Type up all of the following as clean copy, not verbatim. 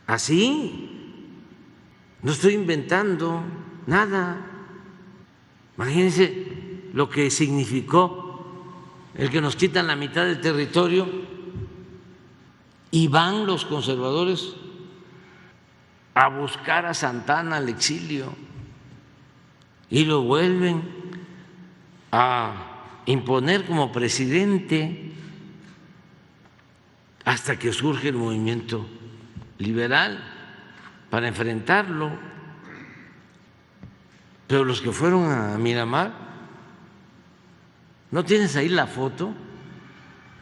así, no estoy inventando nada. Imagínense lo que significó el que nos quitan la mitad del territorio y van los conservadores a buscar a Santana al exilio y lo vuelven a imponer como presidente hasta que surge el movimiento liberal para enfrentarlo. Pero los que fueron a Miramar, ¿no tienes ahí la foto?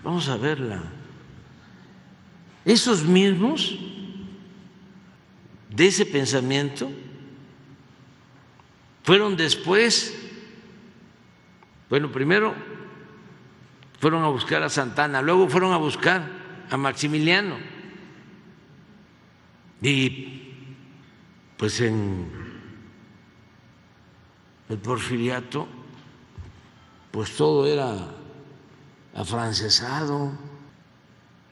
Vamos a verla. Esos mismos de ese pensamiento fueron después, bueno, primero fueron a buscar a Santana, luego fueron a buscar a Maximiliano y pues en el Porfiriato pues todo era afrancesado.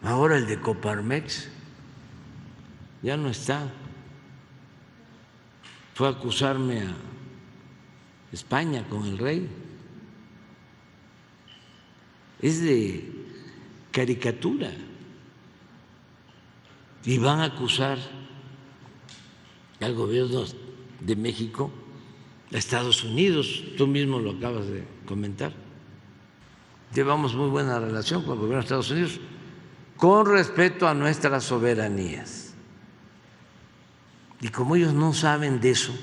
Ahora el de Coparmex ya no está, fue a acusarme a España con el rey. Es de caricatura y van a acusar al gobierno de México, a Estados Unidos. Tú mismo lo acabas de comentar. Llevamos muy buena relación con el gobierno de Estados Unidos con respecto a nuestras soberanías. Y como ellos no saben de eso,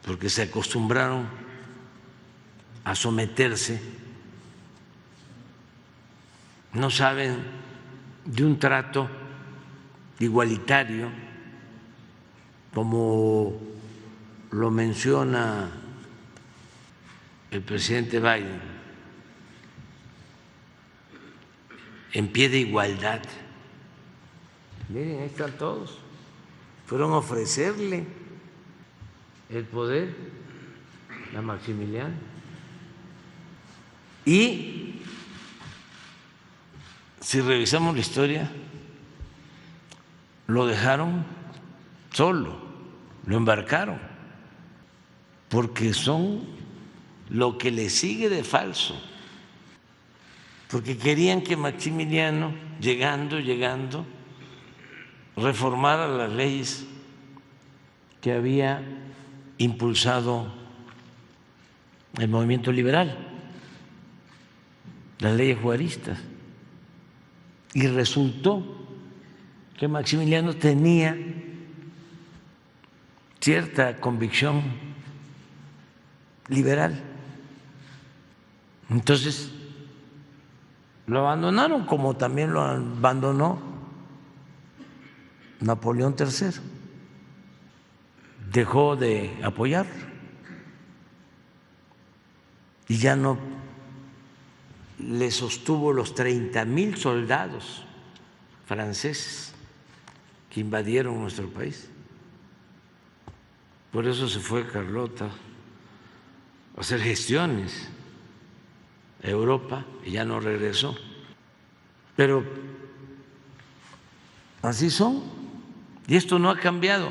porque se acostumbraron a someterse, no saben de un trato igualitario, como lo menciona el presidente Biden, en pie de igualdad. Miren, ahí están todos. Fueron a ofrecerle el poder a Maximiliano. Y si revisamos la historia, lo dejaron solo, lo embarcaron, porque son lo que le sigue de falso, porque querían que Maximiliano, llegando, reformara las leyes que había impulsado el movimiento liberal, las leyes juaristas, y resultó que Maximiliano tenía cierta convicción liberal. Entonces lo abandonaron, como también lo abandonó Napoleón III. Dejó de apoyarlo y ya no le sostuvo los 30,000 soldados franceses que invadieron nuestro país. Por eso se fue Carlota a hacer gestiones a Europa y ya no regresó. Pero así son, y esto no ha cambiado.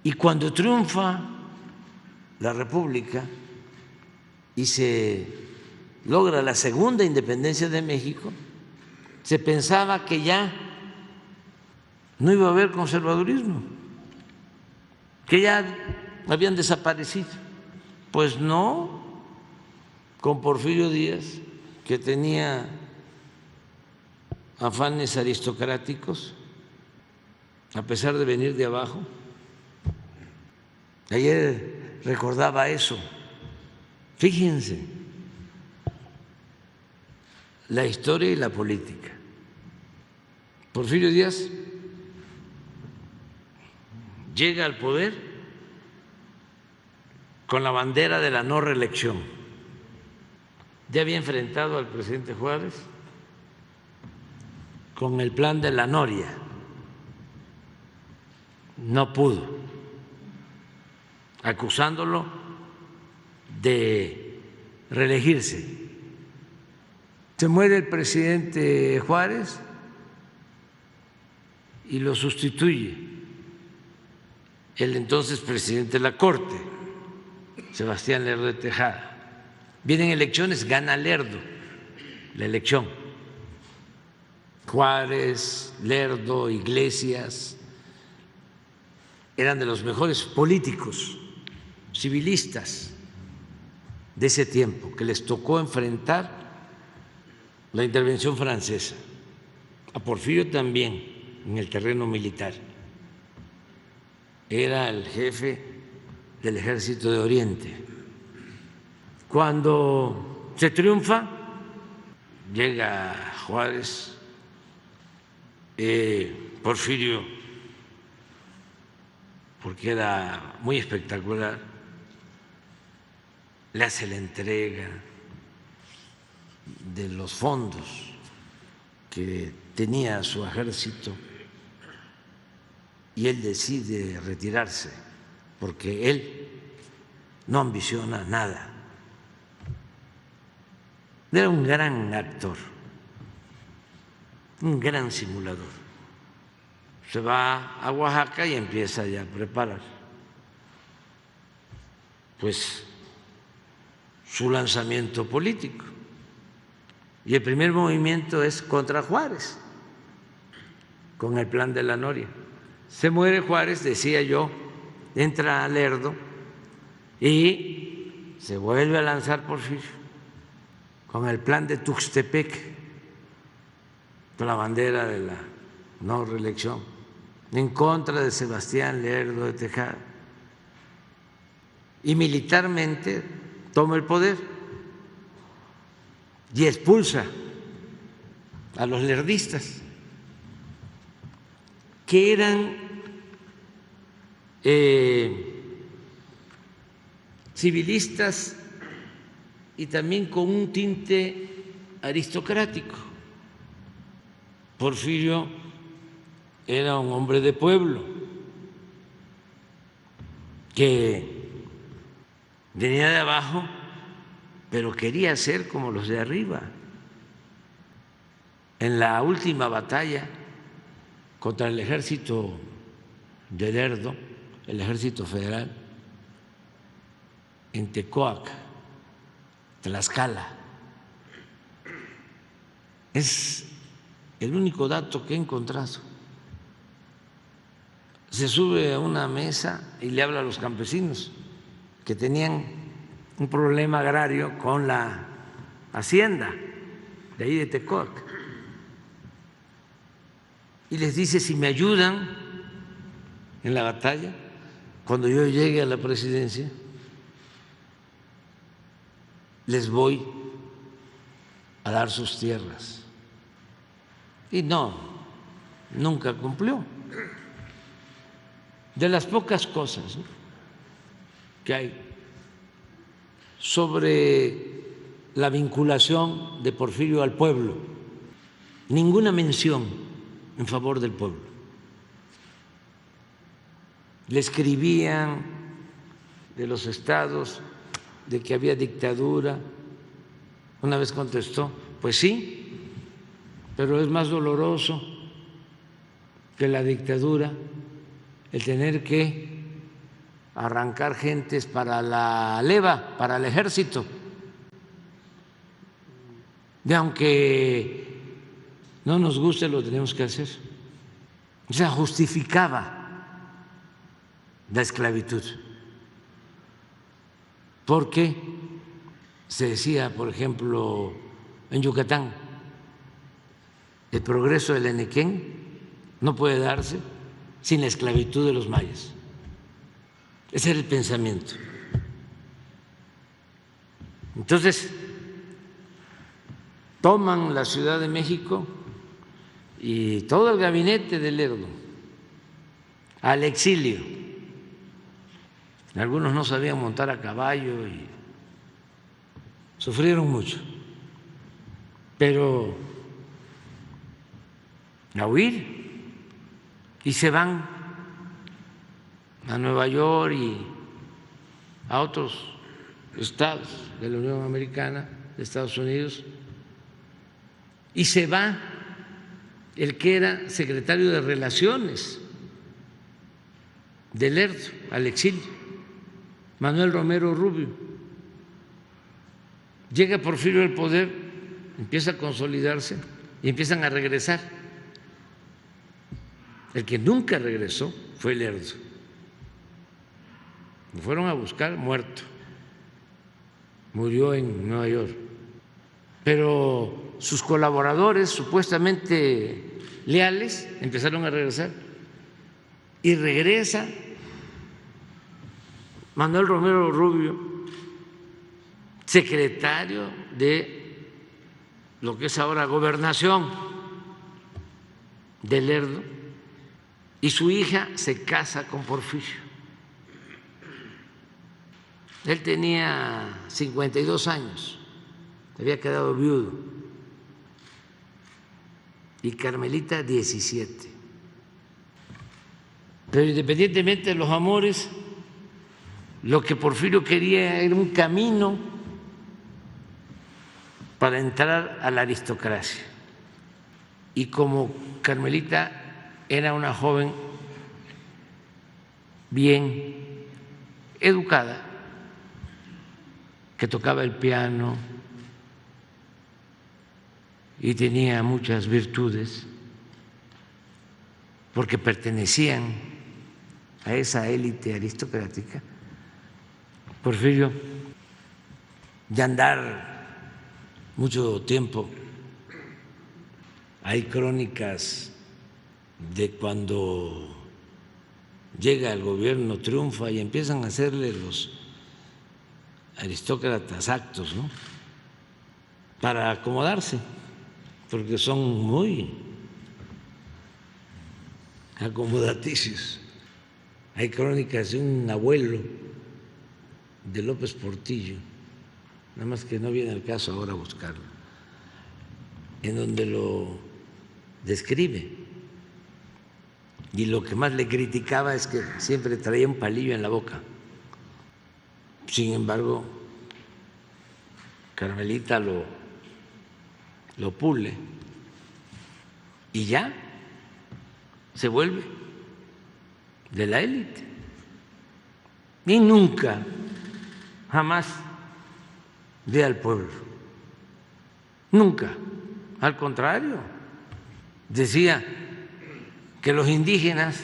Y cuando triunfa la República y se logra la segunda independencia de México, se pensaba que ya no iba a haber conservadurismo, que ya habían desaparecido. Pues no, con Porfirio Díaz, que tenía afanes aristocráticos, a pesar de venir de abajo. Ayer recordaba eso. Fíjense, la historia y la política. Porfirio Díaz llega al poder con la bandera de la no reelección. Ya había enfrentado al presidente Juárez con el plan de la Noria. No pudo, acusándolo de reelegirse. Se muere el presidente Juárez y lo sustituye el entonces presidente de la Corte, Sebastián Lerdo de Tejada. Vienen elecciones, gana Lerdo la elección. Juárez, Lerdo, Iglesias eran de los mejores políticos civilistas de ese tiempo, que les tocó enfrentar la intervención francesa. A Porfirio también en el terreno militar. Era el jefe del Ejército de Oriente. Cuando se triunfa, llega Juárez, Porfirio, porque era muy espectacular, le hace la entrega de los fondos que tenía su ejército y él decide retirarse porque él no ambiciona nada. Era un gran actor, un gran simulador. Se va a Oaxaca y empieza ya a preparar pues su lanzamiento político. Y el primer movimiento es contra Juárez, con el plan de la Noria. Se muere Juárez, decía yo, entra Lerdo y se vuelve a lanzar Porfirio con el plan de Tuxtepec, con la bandera de la no reelección, en contra de Sebastián Lerdo de Tejada. Y militarmente toma el poder y expulsa a los lerdistas, que eran civilistas y también con un tinte aristocrático. Porfirio era un hombre de pueblo que venía de abajo, pero quería ser como los de arriba. En la última batalla contra el ejército de Lerdo, el ejército federal, en Tecoac, Tlaxcala, es el único dato que he encontrado. Se sube a una mesa y le habla a los campesinos que tenían un problema agrario con la hacienda de ahí de Tecoac, y les dice: si me ayudan en la batalla, cuando yo llegue a la presidencia, les voy a dar sus tierras. Y no, nunca cumplió. De las pocas cosas, ¿no?, que hay sobre la vinculación de Porfirio al pueblo, ninguna mención en favor del pueblo. Le escribían de los estados de que había dictadura. Una vez contestó: pues sí, pero es más doloroso que la dictadura el tener que arrancar gentes para la leva, para el ejército. Y aunque no nos guste, lo tenemos que hacer. O sea, justificaba la esclavitud, porque se decía, por ejemplo, en Yucatán, el progreso del Enequén no puede darse sin la esclavitud de los mayas. Ese era el pensamiento. Entonces, toman la Ciudad de México y todo el gabinete de Lerdo al exilio. Algunos no sabían montar a caballo y sufrieron mucho, pero a huir, y se van a Nueva York y a otros estados de la Unión Americana, de Estados Unidos, y se va el que era secretario de Relaciones de Lerdo al exilio, Manuel Romero Rubio. Llega Porfirio al poder, empieza a consolidarse y empiezan a regresar. El que nunca regresó fue Lerdo. Lo fueron a buscar muerto. Murió en Nueva York. Pero sus colaboradores, supuestamente leales, empezaron a regresar. Y regresa Manuel Romero Rubio, secretario de lo que es ahora Gobernación de Lerdo, y su hija se casa con Porfirio. Él tenía 52 años, había quedado viudo, y Carmelita 17. Pero independientemente de los amores, lo que Porfirio quería era un camino para entrar a la aristocracia. Y como Carmelita era una joven bien educada, que tocaba el piano y tenía muchas virtudes, porque pertenecían a esa élite aristocrática, Porfirio, de andar mucho tiempo, hay crónicas de cuando llega el gobierno, triunfa y empiezan a hacerle los aristócratas actos, ¿no?, para acomodarse, porque son muy acomodaticios. Hay crónicas de un abuelo de López Portillo, nada más que no viene el caso ahora buscarlo, en donde lo describe. Y lo que más le criticaba es que siempre traía un palillo en la boca. Sin embargo, Carmelita lo pule y ya se vuelve de la élite. Y nunca, jamás ve al pueblo. Nunca. Al contrario, decía que los indígenas,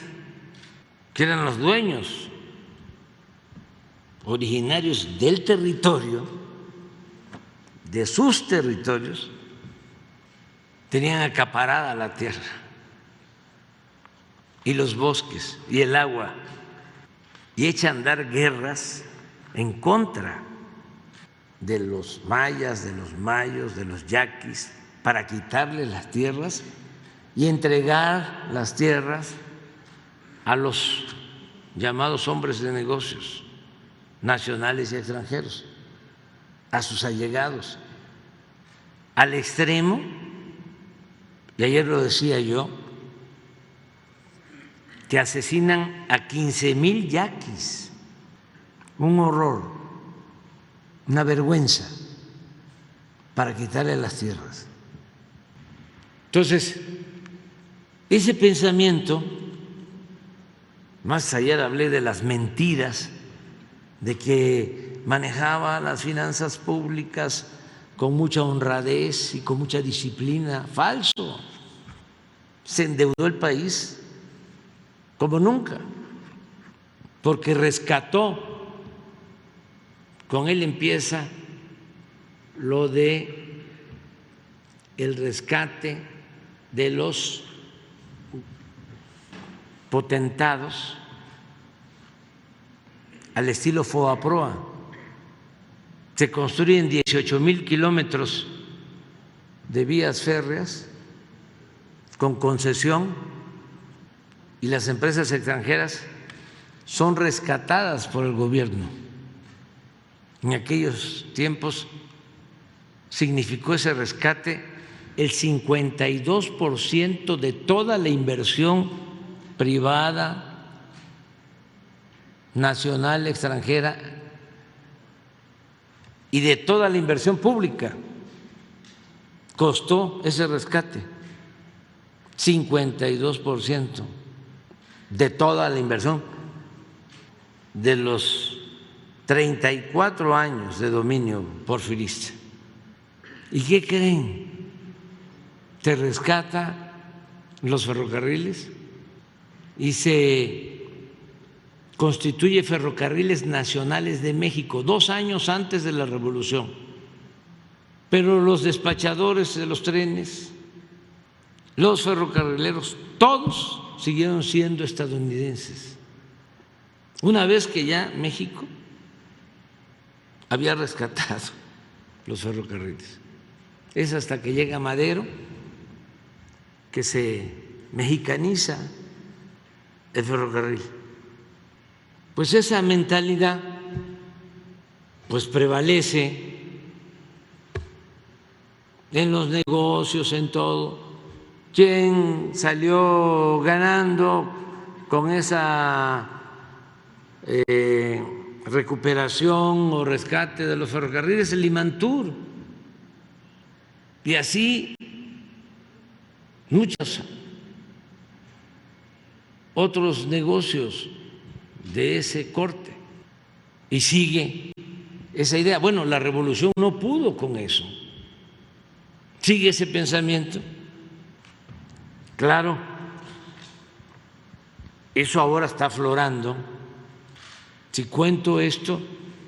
que eran los dueños originarios del territorio, de sus territorios, tenían acaparada la tierra y los bosques y el agua, y echa a andar guerras en contra de los mayas, de los mayos, de los yaquis, para quitarles las tierras y entregar las tierras a los llamados hombres de negocios nacionales y extranjeros, a sus allegados, al extremo, y ayer lo decía yo, que asesinan a 15,000 yaquis, un horror, una vergüenza, para quitarle las tierras. Entonces, ese pensamiento, más allá hablé de las mentiras, de que manejaba las finanzas públicas con mucha honradez y con mucha disciplina. Falso. Se endeudó el país como nunca, porque rescató, con él empieza lo de el rescate de los potentados al estilo Fobaproa. Se construyen 18,000 kilómetros de vías férreas con concesión y las empresas extranjeras son rescatadas por el gobierno. En aquellos tiempos significó ese rescate el 52% de toda la inversión privada, nacional, extranjera, y de toda la inversión pública. Costó ese rescate 52% de toda la inversión de los 34 años de dominio porfirista. ¿Y qué creen? Se rescata los ferrocarriles y se constituye Ferrocarriles Nacionales de México 2 años antes de la Revolución. Pero los despachadores de los trenes, los ferrocarrileros, todos siguieron siendo estadounidenses. Una vez que ya México había rescatado los ferrocarriles. Es hasta que llega Madero que se mexicaniza el ferrocarril. Pues esa mentalidad pues prevalece en los negocios, en todo. ¿Quién salió ganando con esa recuperación o rescate de los ferrocarriles? El Limantur. Y así muchos otros negocios de ese corte. Y sigue esa idea. Bueno, la revolución no pudo con eso. Sigue ese pensamiento. Claro, eso ahora está aflorando. Si cuento esto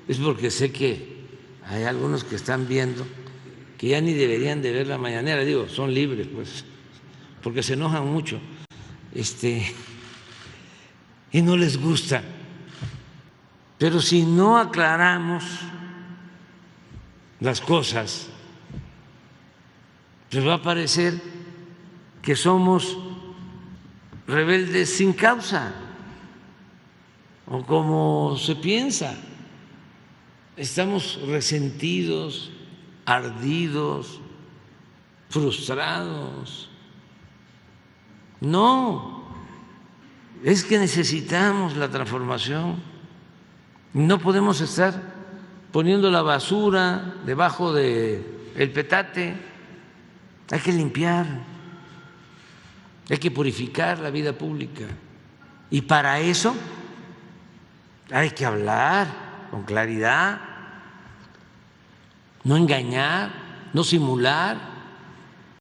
es porque sé que hay algunos que están viendo que ya ni deberían de ver la mañanera. Digo, son libres, pues, porque se enojan mucho y no les gusta. Pero si no aclaramos las cosas, pues va a parecer que somos rebeldes sin causa, o como se piensa, estamos resentidos, ardidos, frustrados. No, es que necesitamos la transformación. No podemos estar poniendo la basura debajo del petate. Hay que limpiar, hay que purificar la vida pública. Y para eso hay que hablar con claridad, no engañar, no simular.